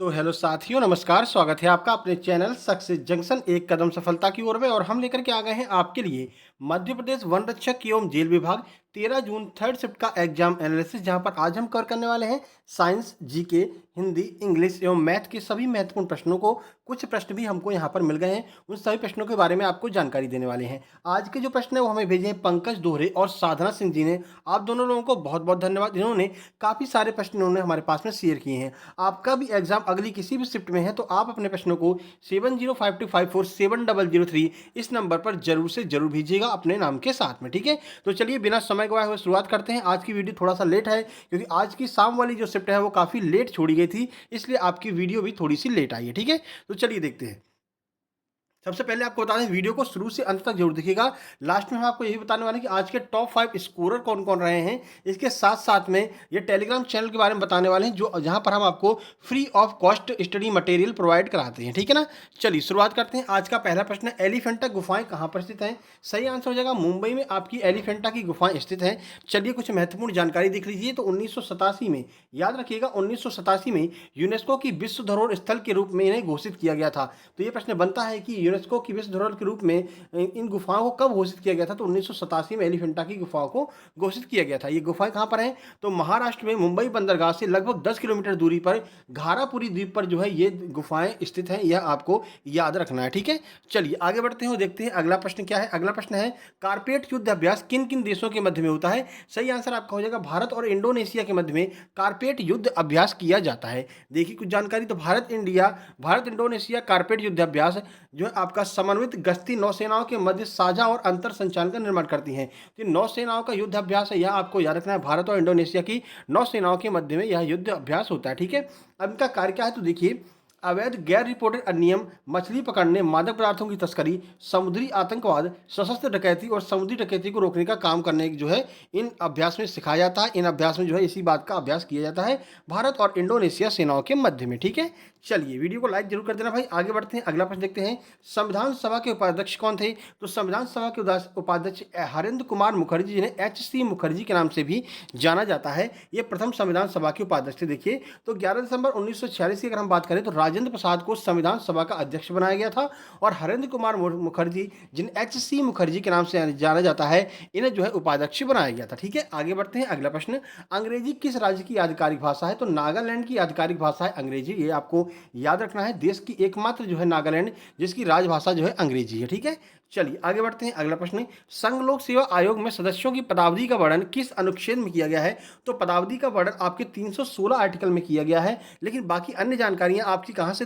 तो हेलो साथियों, नमस्कार। स्वागत है आपका अपने चैनल सक्सेस जंक्शन एक कदम सफलता की ओर में। और हम लेकर के आ गए हैं आपके लिए मध्य प्रदेश वन रक्षक एवं जेल विभाग 13 जून थर्ड शिफ्ट का एग्जाम एनालिसिस, जहां पर आज हम कवर करने वाले हैं साइंस, जीके, हिंदी, इंग्लिश एवं मैथ के सभी महत्वपूर्ण प्रश्नों को। कुछ प्रश्न भी हमको यहाँ पर मिल गए हैं, उन सभी प्रश्नों के बारे में आपको जानकारी देने वाले हैं। आज के जो प्रश्न है वो हमें भेजे हैं पंकज दोहरे और साधना सिंह जी ने। आप दोनों लोगों को बहुत बहुत धन्यवाद, जिन्होंने काफ़ी सारे प्रश्न उन्होंने हमारे पास में शेयर किए हैं। आपका भी एग्जाम अगली किसी भी शिफ्ट में है तो आप अपने प्रश्नों को 7052547003 इस नंबर पर जरूर से जरूर भेजिएगा अपने नाम के साथ में, ठीक है। तो चलिए बिना समय गवाए हुए शुरुआत करते हैं। आज की वीडियो थोड़ा सा लेट है क्योंकि आज की शाम वाली जो शिफ्ट है वो काफ़ी लेट छोड़ी गई थी, इसलिए आपकी वीडियो भी थोड़ी सी लेट आई है, ठीक है। तो चलिए देखते हैं। सबसे पहले आपको बता दें, वीडियो को शुरू से अंत तक जरूर देखिएगा। लास्ट में हम आपको यही बताने वाले हैं कि आज के टॉप 5 स्कोरर कौन कौन रहे हैं। इसके साथ साथ में ये टेलीग्राम चैनल के बारे में बताने वाले हैं, जो जहां पर हम आपको free of cost study material provide कराते हैं, ठीक है ना। चलिए शुरुआत करते हैं। आज का पहला प्रश्न है, एलिफेंटा गुफाएं कहाँ पर स्थित हैं। सही आंसर हो जाएगा मुंबई में आपकी एलिफेंटा की गुफाएं स्थित हैं। चलिए कुछ महत्वपूर्ण जानकारी देख लीजिए। तो 1987 में, याद रखिएगा 1987 में यूनेस्को की विश्व धरोहर स्थल के रूप में इन्हें घोषित किया गया था। तो ये प्रश्न बनता है कि यूनेस्को की विश्व धरोहर के रूप में इन गुफाओं को कब घोषित किया गया था। तो 1987 में एलिफेंटा की गुफाओं को घोषित किया गया था। ये गुफाएं कहाँ पर हैं, तो महाराष्ट्र में मुंबई बंदरगाह से लगभग 10 किलोमीटर दूरी पर घारापुरी द्वीप पर जो है ये गुफाएं स्थित हैं। यह आपको याद रखना है, ठीक है। चलिए आगे बढ़ते हैं और देखते हैं अगला प्रश्न क्या है। अगला प्रश्न है, कारपेट युद्ध अभ्यास किन किन देशों के मध्य में होता है। सही आंसर आपका हो जाएगा भारत और इंडोनेशिया के मध्य में कारपेट युद्ध अभ्यास किया जाता है। देखिए कुछ जानकारी, तो भारत इंडोनेशिया कारपेट युद्ध अभ्यास जो है आपका समन्वित गश्ती नौसेनाओं के मध्य साझा और अंतर संचालन का निर्माण करती हैं। तो नौसेनाओं का युद्ध अभ्यास है, यह आपको याद रखना है। भारत और इंडोनेशिया की नौसेनाओं के मध्य में यह युद्ध अभ्यास होता है, ठीक है। अब इनका कार्य क्या है, तो देखिए अवैध गैर रिपोर्टेड अधिनियम, मछली पकड़ने, मादक पदार्थों की तस्करी, समुद्री आतंकवाद, सशस्त्र डकैती और समुद्री डकैती को रोकने का काम करने जो है इन अभ्यास में सिखाया जाता है। इन अभ्यास में जो है इसी बात का अभ्यास किया जाता है भारत और इंडोनेशिया सेनाओं के मध्य में, ठीक है। चलिए वीडियो को लाइक जरूर कर देना भाई। आगे बढ़ते हैं, अगला प्रश्न देखते हैं। संविधान सभा के उपाध्यक्ष कौन थे। तो संविधान सभा के उपाध्यक्ष हरेंद्र कुमार मुखर्जी, जिन्हें HC मुखर्जी के नाम से भी जाना जाता है, ये प्रथम संविधान सभा के उपाध्यक्ष थे। देखिए तो 11 दिसंबर 1946 की अगर हम बात करें तो राजेंद्र प्रसाद को संविधान सभा का अध्यक्ष बनाया गया था। और हरेंद्र कुमार मुखर्जी, जिन्हें HC मुखर्जी के नाम से जाना जाता है, इन्हें जो है उपाध्यक्ष बनाया गया था, ठीक है। आगे बढ़ते हैं, अगला प्रश्न, अंग्रेजी किस राज्य की आधिकारिक भाषा है। तो नागालैंड की आधिकारिक भाषा है अंग्रेजी। ये आपको याद रखना है। देश की एकमात्र जो है नागालैंड, जिसकी राजभाषा जो है अंग्रेजी है, ठीक है। चलिए आगे बढ़ते हैं, अगला प्रश्न, संघ लोक सेवा आयोग में सदस्यों की पदावधि का वर्णन किस अनुच्छेद में किया गया है। तो पदावधि का वर्णन आपके 316 आर्टिकल में किया गया है। लेकिन बाकी अन्य जानकारियां आपकी कहां से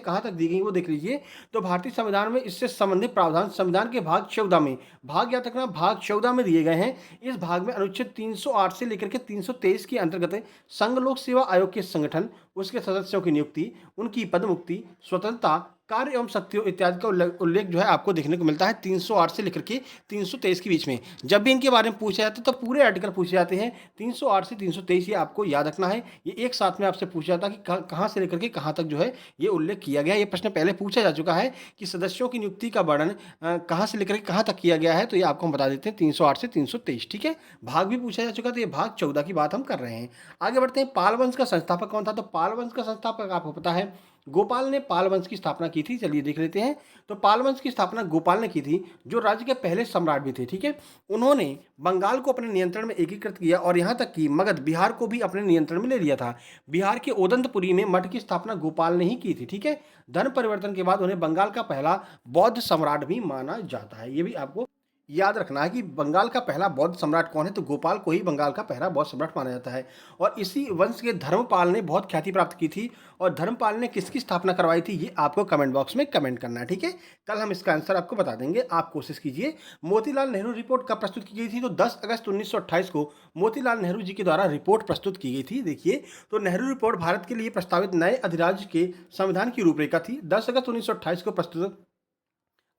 कहां तक दी गई वो देख लीजिए। तो भारतीय संविधान में इससे संबंधित प्रावधान संविधान के भाग 14 में, भाग याद रखना, भाग 14 में दिए गए हैं। इस भाग में अनुच्छेद 308 से लेकर के 323 के अंतर्गत संघ लोक सेवा आयोग के संगठन, उसके सदस्यों की नियुक्ति, उनकी पदमुक्ति, स्वतंत्रता, कार्य एवं शक्तियों इत्यादि का उल्लेख जो है आपको देखने को मिलता है 308 से लेकर के 323 के बीच में। जब भी इनके बारे में पूछा जाता है तो पूरे आर्टिकल पूछे जाते हैं। 308 से 323 ये आपको याद रखना है। ये एक साथ में आपसे पूछा जाता है कि कहाँ से लेकर के कहाँ तक जो है ये उल्लेख किया गया है। ये प्रश्न पहले पूछा जा चुका है कि सदस्यों की नियुक्ति का वर्णन कहाँ से लेकर के कहाँ तक किया गया है। तो ये आपको हम बता देते हैं 308 से 323, ठीक है। भाग भी पूछा जा चुका, तो ये भाग 14 की बात हम कर रहे हैं। आगे बढ़ते हैं, पाल वंश का संस्थापक कौन था। तो पाल वंश का संस्थापक आपको पता है गोपाल ने पाल वंश की स्थापना की थी। चलिए देख लेते हैं। तो पाल वंश की स्थापना गोपाल ने की थी, जो राज्य के पहले सम्राट भी थे, ठीक है। उन्होंने बंगाल को अपने नियंत्रण में एकीकृत किया और यहां तक कि मगध, बिहार को भी अपने नियंत्रण में ले लिया था। बिहार के ओदंतपुरी में मठ की स्थापना गोपाल ने ही की थी, ठीक है। धर्म परिवर्तन के बाद उन्हें बंगाल का पहला बौद्ध सम्राट भी माना जाता है। ये भी आपको याद रखना है कि बंगाल का पहला बौद्ध सम्राट कौन है। तो गोपाल को ही बंगाल का पहला बौद्ध सम्राट माना जाता है। और इसी वंश के धर्मपाल ने बहुत ख्याति प्राप्त की थी। और धर्मपाल ने किसकी स्थापना करवाई थी, ये आपको कमेंट बॉक्स में कमेंट करना है, ठीक है। कल हम इसका आंसर आपको बता देंगे, आप कोशिश कीजिए। मोतीलाल नेहरू रिपोर्ट कब प्रस्तुत की गई थी। तो 10 अगस्त 1928 को मोतीलाल नेहरू जी के द्वारा रिपोर्ट प्रस्तुत की गई थी। देखिए तो नेहरू रिपोर्ट भारत के लिए प्रस्तावित नए अधिराज्य के संविधान की रूपरेखा थी। 10 अगस्त 1928 को प्रस्तुत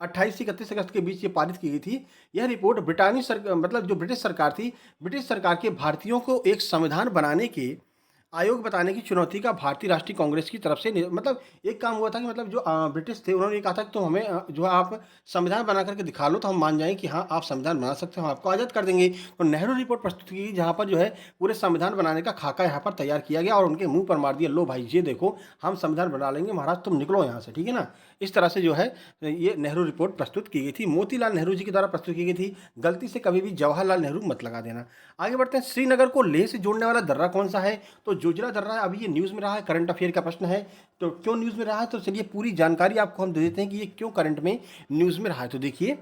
28 से 31 अगस्त के बीच ये पारित की गई थी। यह रिपोर्ट ब्रिटानी सरकार, मतलब जो ब्रिटिश सरकार थी, ब्रिटिश सरकार के भारतीयों को एक संविधान बनाने के आयोग बताने की चुनौती का भारतीय राष्ट्रीय कांग्रेस की तरफ से मतलब एक काम हुआ था कि मतलब जो ब्रिटिश थे उन्होंने ये कहा था कि तो हमें जो है आप संविधान बना करके दिखा लो तो हम मान जाएं कि हाँ आप संविधान बना सकते हो, हम आपको आज़ाद कर देंगे। तो नेहरू रिपोर्ट प्रस्तुत की जहाँ पर जो है पूरे संविधान बनाने का खाका यहाँ पर तैयार किया गया और उनके मुंह पर मार दिया, लो भाई ये देखो हम संविधान बना लेंगे, महाराज तुम निकलो यहाँ से, ठीक है ना। इस तरह से जो है ये नेहरू रिपोर्ट प्रस्तुत की गई थी, मोतीलाल नेहरू जी के द्वारा प्रस्तुत की गई थी। गलती से कभी भी जवाहरलाल नेहरू मत लगा देना। आगे बढ़ते हैं, श्रीनगर को लेह से जोड़ने वाला दर्रा कौन सा है? तो जोजिला दर्रा है, अभी ये न्यूज़ में रहा है, करंट अफेयर का प्रश्न है। तो क्यों न्यूज़ में रहा है, तो चलिए पूरी जानकारी आपको हम दे देते हैं कि ये क्यों करंट में न्यूज़ में रहा है। तो देखिए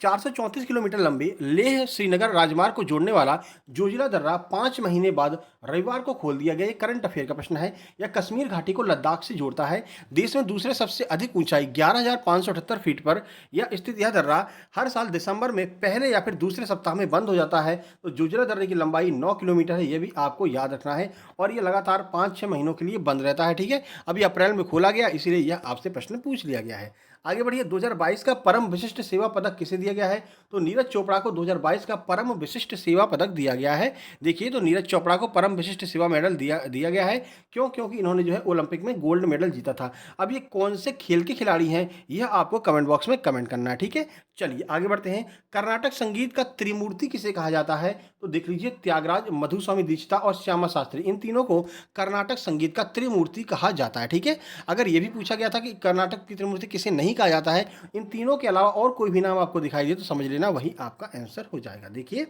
434 किलोमीटर लंबे लेह श्रीनगर राजमार्ग को जोड़ने वाला जोजिला दर्रा 5 महीने बाद रविवार को खोल दिया गया। ये करंट अफेयर का प्रश्न है। यह कश्मीर घाटी को लद्दाख से जोड़ता है। देश में दूसरे सबसे अधिक ऊंचाई 11,578 फीट पर यह स्थित यह दर्रा हर साल दिसंबर में पहले या फिर दूसरे सप्ताह में बंद हो जाता है। तो जोजिला दर्रे की लंबाई 9 किलोमीटर है, यह भी आपको याद रखना है। और ये लगातार 5-6 महीनों के लिए बंद रहता है, ठीक है। अभी अप्रैल में खोला गया, इसीलिए यह आपसे प्रश्न पूछ लिया गया है। आगे बढ़िए, 2022 का परम विशिष्ट सेवा पदक किसे दिया गया है? तो नीरज चोपड़ा को 2022 का परम विशिष्ट सेवा पदक दिया गया है। देखिए, तो नीरज चोपड़ा को परम विशिष्ट सेवा मेडल दिया गया है। क्यों? क्योंकि इन्होंने जो है ओलंपिक में गोल्ड मेडल जीता था। अब ये कौन से खेल के खिलाड़ी हैं, यह आपको कमेंट बॉक्स में कमेंट करना है, ठीक है। चलिए आगे बढ़ते हैं। कर्नाटक संगीत का त्रिमूर्ति किसे कहा जाता है? तो देख लीजिए, त्यागराज, मधुस्वामी दीक्षिता और श्यामा शास्त्री, इन तीनों को कर्नाटक संगीत का त्रिमूर्ति कहा जाता है, ठीक है। अगर ये भी पूछा गया था कि कर्नाटक की त्रिमूर्ति किसे नहीं कहा जाता है, इन तीनों के अलावा और कोई भी नाम आपको दिखाई दे तो समझ लेना वही आपका आंसर हो जाएगा। देखिए,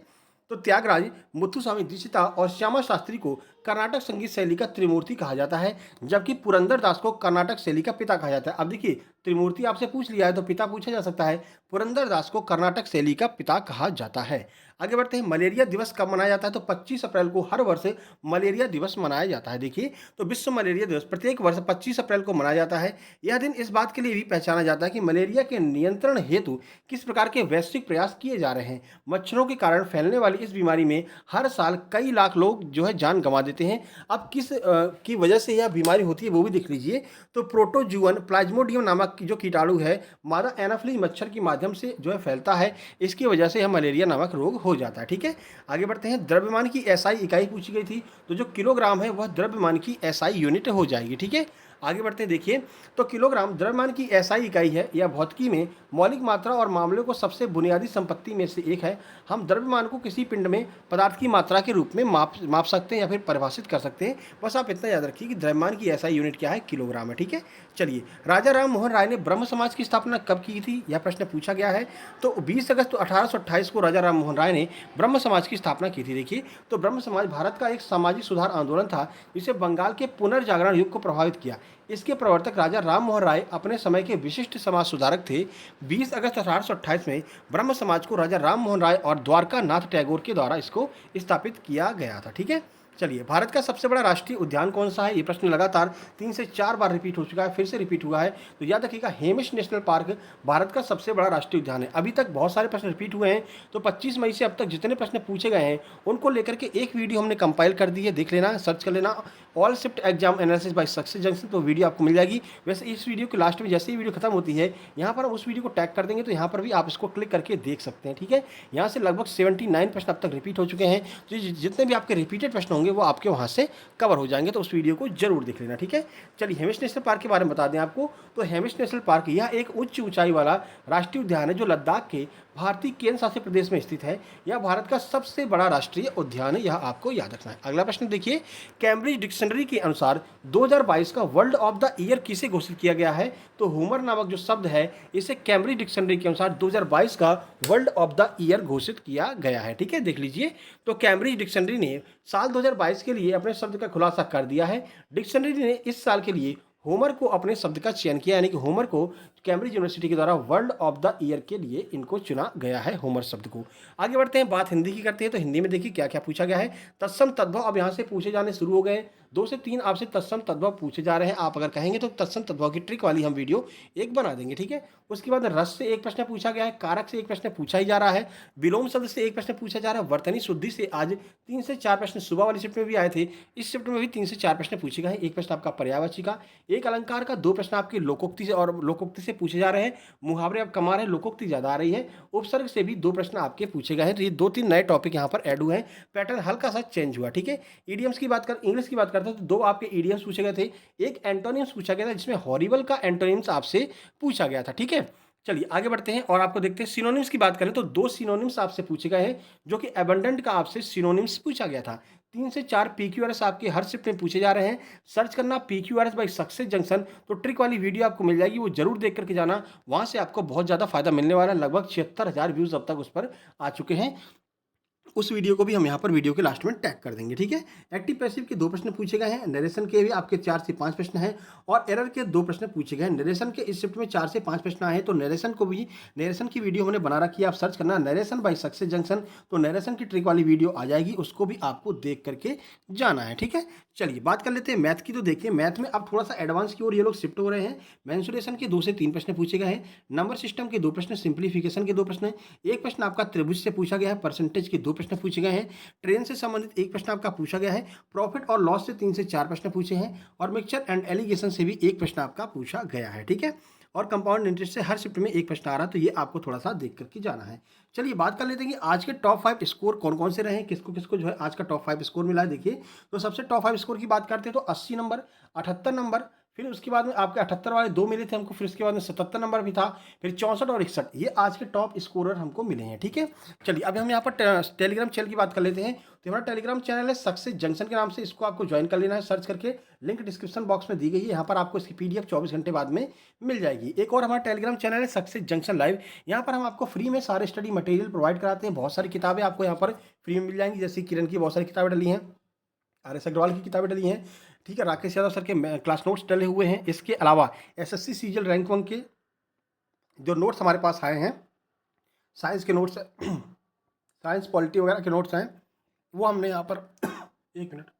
तो त्यागराज, मुथुस्वामी दीक्षिता और श्यामा शास्त्री को कर्नाटक संगीत शैली का त्रिमूर्ति कहा जाता है, जबकि पुरंदर दास को कर्नाटक शैली का पिता कहा जाता है। अब देखिए, त्रिमूर्ति आपसे पूछ लिया है तो पिता पूछा जा सकता है, पुरंदर दास को कर्नाटक शैली का पिता कहा जाता है। आगे बढ़ते हैं, मलेरिया दिवस कब मनाया जाता है? तो 25 अप्रैल को हर वर्ष मलेरिया दिवस मनाया जाता है। देखिए, तो विश्व मलेरिया दिवस प्रत्येक वर्ष 25 अप्रैल को मनाया जाता है। यह दिन इस बात के लिए भी पहचाना जाता है कि मलेरिया के नियंत्रण हेतु किस प्रकार के वैश्विक प्रयास किए जा रहे हैं। मच्छरों के कारण फैलने वाली इस बीमारी में हर साल कई लाख लोग जो है जान गंवा देते हैं। अब किस की वजह से यह बीमारी होती है वो भी देख लीजिए। तो प्रोटोजुअन प्लाज्मोडियम नामक जो कीटाणु है, मादा एनाफ्लीज मच्छर के माध्यम से जो है फैलता है, इसकी वजह से यह मलेरिया नामक रोग हो जाता है, ठीक है। आगे बढ़ते हैं, द्रव्यमान की एसआई इकाई पूछी गई थी, तो जो किलोग्राम है वह द्रव्यमान की एसआई यूनिट हो जाएगी, ठीक है। आगे बढ़ते हैं, देखिए, तो किलोग्राम द्रव्यमान की एसआई इकाई है। यह भौतिकी में मौलिक मात्रा और मामलों को सबसे बुनियादी संपत्ति में से एक है। हम द्रव्यमान को किसी पिंड में पदार्थ की मात्रा के रूप में माप सकते हैं या फिर परिभाषित कर सकते हैं। बस आप इतना याद रखिए कि द्रव्यमान की एसआई यूनिट क्या है, किलोग्राम है, ठीक है। चलिए, राजा राम मोहन राय ने ब्रह्म समाज की स्थापना कब की थी, यह प्रश्न पूछा गया है। तो 20 अगस्त 1828 को राजा राम मोहन राय ने ब्रह्म समाज की स्थापना की थी। देखिए, तो ब्रह्म समाज भारत का एक सामाजिक सुधार आंदोलन था जिसे बंगाल के पुनर्जागरण युग को प्रभावित किया। इसके प्रवर्तक राजा राम मोहन राय अपने समय के विशिष्ट समाज सुधारक थे। 20 अगस्त 1828 में ब्रह्म समाज को राजा राम मोहन राय और द्वारका नाथ टैगोर के द्वारा इसको स्थापित किया गया था, ठीक है। चलिए, भारत का सबसे बड़ा राष्ट्रीय उद्यान कौन सा है? ये प्रश्न लगातार 3 से 4 बार रिपीट हो चुका है, फिर से रिपीट हुआ है, तो याद रखिएगा, हेमिश नेशनल पार्क भारत का सबसे बड़ा राष्ट्रीय उद्यान है। अभी तक बहुत सारे प्रश्न रिपीट हुए हैं, तो 25 मई से अब तक जितने प्रश्न पूछे गए हैं उनको लेकर के एक वीडियो हमने कंपाइल कर दी है, देख लेना, सर्च कर लेना, all shift exam analysis bye success junction, तो वीडियो आपको मिल जाएगी। वैसे इस वीडियो के लास्ट में जैसे ही वीडियो खत्म होती है, यहाँ पर हम उस वीडियो को टैग कर देंगे, तो यहाँ पर भी आप इसको क्लिक करके देख सकते हैं, ठीक है। यहाँ से लगभग 79 प्रश्न अब तक रिपीट हो चुके हैं, तो जितने भी आपके रिपीटेड प्रश्न होंगे वो आपके वहाँ से कवर हो जाएंगे, तो उस वीडियो को जरूर देख लेना, ठीक है। चलिए, हेमिश नेशनल पार्क के बारे में बता दें आपको, तो हेमिश नेशनल पार्क यह एक उच्च ऊंचाई वाला राष्ट्रीय उद्यान है जो लद्दाख के भारतीय केंद्र शासित प्रदेश में स्थित है। यह भारत का सबसे बड़ा राष्ट्रीय उद्यान है, यह आपको याद रखना है। अगला प्रश्न देखिए, कैम्ब्रिज डिक्शनरी के अनुसार 2022 का वर्ल्ड ऑफ द ईयर किसे घोषित किया गया है? तो होमर नामक जो शब्द है, इसे कैम्ब्रिज डिक्शनरी के अनुसार 2022 का वर्ल्ड ऑफ द ईयर घोषित किया गया है, ठीक है। देख लीजिए, तो कैम्ब्रिज डिक्शनरी ने साल 2022 के लिए अपने शब्द का खुलासा कर दिया है। डिक्शनरी ने इस साल के लिए होमर को अपने शब्द का चयन किया, यानी कि होमर को कैम्ब्रिज यूनिवर्सिटी के द्वारा वर्ल्ड ऑफ द ईयर के लिए इनको चुना गया है, होमर शब्द को। आगे बढ़ते हैं, बात हिंदी की करते हैं, तो हिंदी में देखिए क्या क्या पूछा गया है। तत्सम तद्भव अब यहाँ से पूछे जाने शुरू हो गए, 2 से 3 आपसे तत्सम तद्भव पूछे जा रहे हैं। आप अगर कहेंगे तो तत्सम तद्भव की ट्रिक वाली हम वीडियो एक बना देंगे, ठीक है। उसके बाद रस से एक प्रश्न पूछा गया है, कारक से एक प्रश्न पूछा ही जा रहा है, विलोम शब्द से एक प्रश्न पूछा जा रहा है, वर्तनी शुद्धि से आज 3 से 4 प्रश्न सुबह वाली शिफ्ट में भी आए थे, इस शिफ्ट में भी 3 से 4 प्रश्न पूछे गए हैं। एक प्रश्न आपका पर्यायवाची का, एक अलंकार का, 2 प्रश्न आपके लोकोक्ति से और लोकोक्ति से पूछे जा रहे हैं, मुहावरे आप कमा रहे हैं, लोकोक्ति ज्यादा आ रही है, उपसर्ग से भी 2 प्रश्न आपके पूछे गए हैं। तो ये 2-3 नए टॉपिक यहाँ पर ऐड हुए हैं, पैटर्न हल्का सा चेंज हुआ, ठीक है। ईडियम्स की बात कर, इंग्लिश की बात करते करते हैं तो 2 आपके इडियम्स पूछे गए थे, एक एंटोनिम्स पूछा गया था जिसमें हॉरिबल का एंटोनिम्स आपसे पूछा गया था, ठीक है। चलिए आगे बढ़ते हैं और आपको देखते हैं सिनोनिम्स की बात करें तो 2 सिनोनिम्स आपसे पूछे गए हैं, जो कि अबंडेंट का आपसे सिनोनिम्स पूछा गया था। 3 से 4 पीक्यूआरएस आपके हर शिफ्ट में पूछे जा रहे हैं। सर्च करना पीक्यूआरएस बाय सक्सेस जंक्शन, तो ट्रिक वाली वीडियो आपको मिल जाएगी, वो जरूर देख करके जाना, वहां से आपको बहुत ज़्यादा फायदा मिलने वाला है। लगभग 76,000 व्यूज़ अब तक उस पर आ चुके हैं। उस वीडियो को भी हम यहाँ पर वीडियो के लास्ट में टैग कर देंगे, ठीक है। एक्टिव पैसिव के 2 प्रश्न पूछे गए हैं, नरेशन के भी आपके 4 से 5 प्रश्न हैं और एरर के 2 प्रश्न पूछे गए हैं। नरेशन के इस शिफ्ट में 4 से 5 प्रश्न आए हैं, तो नरेशन की वीडियो हमने बना रखी है, आप सर्च करना नरेशन बाय सक्सेस जंक्शन, तो नरेशन की ट्रिक वाली वीडियो आ जाएगी, उसको भी आपको देख करके जाना है, ठीक है। चलिए बात कर लेते हैं मैथ की। तो देखिए मैथ में अब थोड़ा सा एडवांस की ओर ये लोग शिफ्ट हो रहे हैं। मेंसुरेशन के 2 से 3 प्रश्न पूछे गए हैं, नंबर सिस्टम के 2 प्रश्न, सिंप्लीफिकेशन के 2 प्रश्न, एक प्रश्न आपका त्रिभुज से पूछा गया है, परसेंटेज के 2 प्रश्न पूछे गए हैं, ट्रेन से संबंधित एक प्रश्न आपका पूछा गया है, प्रॉफिट और लॉस से 3 से 4 प्रश्न पूछे हैं और मिक्सचर एंड एलिगेशन से भी एक प्रश्न आपका पूछा गया है, ठीक है। और कंपाउंड इंटरेस्ट से हर शिफ्ट में एक प्रश्न आ रहा है, तो ये आपको थोड़ा सा देख करके जाना है। चलिए बात कर लेते हैं कि आज के टॉप 5 स्कोर कौन कौन से रहे हैं, किसको किसको जो है आज का टॉप 5 स्कोर मिला है। देखिए तो सबसे टॉप 5 स्कोर की बात करते हैं तो 80 नंबर, 78 नंबर, फिर उसके बाद में आपके 78 वाले 2 मिले थे हमको, फिर उसके बाद में 77 नंबर भी था, फिर 64 और 61, ये आज के टॉप स्कोरर हमको मिले हैं, ठीक है। चलिए अब हम यहाँ पर टेलीग्राम चैनल की बात कर लेते हैं। तो हमारा टेलीग्राम चैनल है सक्सेस जंक्शन के नाम से, इसको आपको ज्वाइन कर लेना है सर्च करके, लिंक डिस्क्रिप्शन बॉक्स में दी गई है, यहाँ पर आपको इसकी पीडीएफ 24 घंटे बाद में मिल जाएगी। एक और हमारा टेलीग्राम चैनल है सक्सेस जंक्शन लाइव, यहाँ पर हम आपको फ्री में सारे स्टडी मटेरियल प्रोवाइड कराते हैं। बहुत सारी किताबें आपको यहाँ पर फ्री में मिल जाएंगी, जैसे किरण की बहुत सारी किताबें डली हैं, आर.एस. अग्रवाल की किताबें डली हैं, ठीक है, राकेश यादव सर के क्लास नोट्स डले हुए हैं। इसके अलावा एसएससी सीजीएल रैंक 1 के जो नोट्स हमारे पास आए हैं, साइंस के नोट्स साइंस पॉलिटी वगैरह के नोट्स हैं, वो हमने यहाँ पर एक मिनट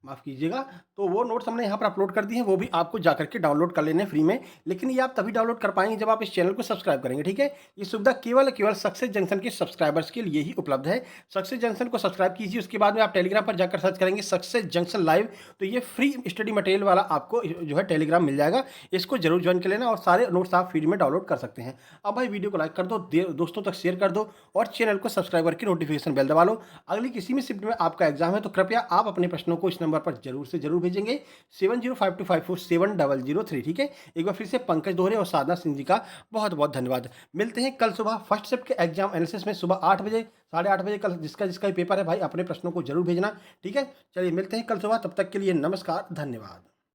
माफ़ कीजिएगा, तो वो नोट्स हमने यहाँ पर अपलोड कर दिए हैं, वो भी आपको जा करके डाउनलोड कर लेने फ्री में। लेकिन ये आप तभी डाउनलोड कर पाएंगे जब आप इस चैनल को सब्सक्राइब करेंगे, ठीक है। ये सुविधा केवल सक्सेस जंक्शन के सब्सक्राइबर्स के लिए ही उपलब्ध है। सक्सेस जंक्शन को सब्सक्राइब कीजिए, उसके बाद में आप टेलीग्राम पर जाकर सर्च करेंगे सक्सेस जंक्शन लाइव, तो ये फ्री स्टडी मटेरियल वाला आपको जो है टेलीग्राम मिल जाएगा, इसको जरूर ज्वाइन कर लेना और सारे नोट्स आप फ्री में डाउनलोड कर सकते हैं। अब भाई वीडियो को लाइक कर दो, दोस्तों तक शेयर कर दो और चैनल को सब्सक्राइब करके नोटिफिकेशन बेल दबा लो। अगली किसी भी शिफ्ट में आपका एग्जाम है तो कृपया आप अपने प्रश्नों को इस नंबर पर जरूर से जरूर भेजेंगे 7052547003, ठीक है। एक बार फिर से पंकज दोहरे और साधना सिंह जी का बहुत बहुत धन्यवाद। मिलते हैं कल सुबह फर्स्ट शिफ्ट के एग्जाम एनालिसिस में, सुबह 8 बजे 8:30 बजे। कल जिसका जिसका पेपर है भाई अपने प्रश्नों को जरूर भेजना, ठीक है। चलिए मिलते हैं कल सुबह, तब तक के लिए नमस्कार, धन्यवाद।